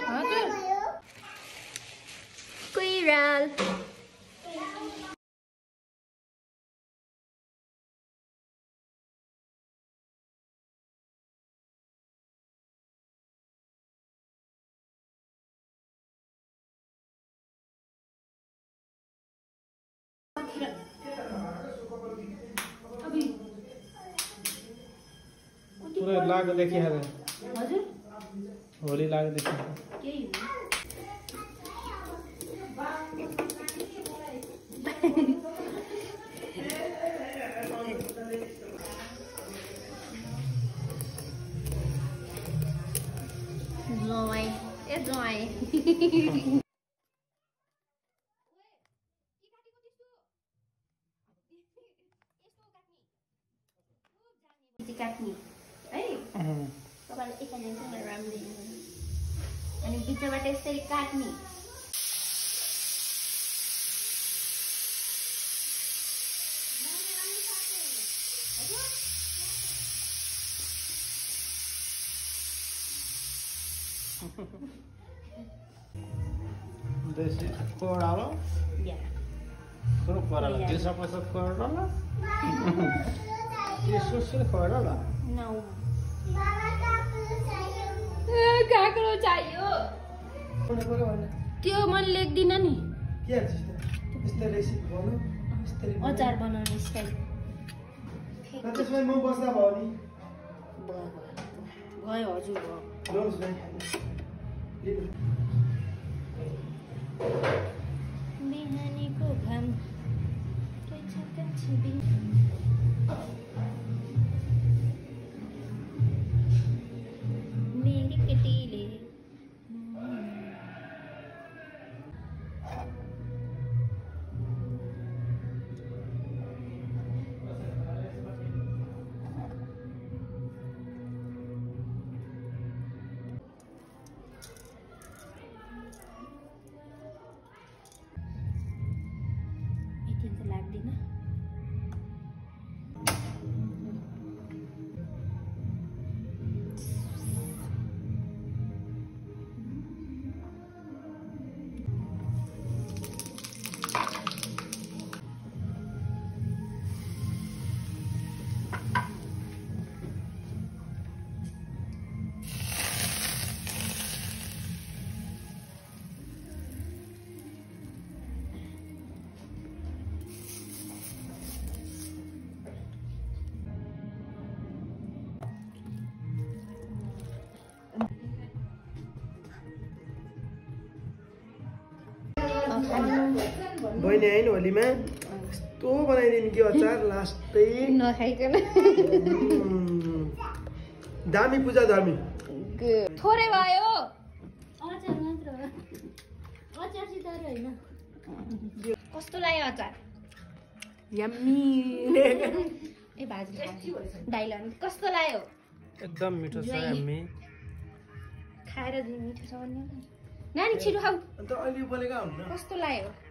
हजुर कुइराल पूरा लाग देखिए है हजुर होली लाग देखिए केही Rồi, hết rồi. काट्ने है तपाईँले एकैछिन चाहिँ राम्ररी अनि बिचबाट यसरी काट्ने देसी कोडालो या सुरु कोडालो देशा पैसा कोडालो ये सुसु कोडालो नो काक्रो चाहियो त्यो मैले लेख्दिन नि के यस्तो रेसिपी गर्नु यस्तरी अचार बनाउने स्टाइल त्यसमै म बस्दा भयो नि भयो हजुर भयो लोस भाइ बिहानीको घाम छिबी मेरी केटीले यतिको लाग्दैन बहिनी आइन होलीमा यस्तो बनाइदिनु कि अचार लास्टै नखाइकन दामी पूजा दामी थोरै भयो अचार मात्र अचारसित होइन कस्तो लाग्यो अचार यम्मी ए भाजी डाइलन कस्तो लाग्यो एकदम मिठो छ यम्मी खाएर मिठो छ भन्ने नानी छिटो खाऊ अन्त अहिले बोलेको हुन्न कस्तो लाग्यो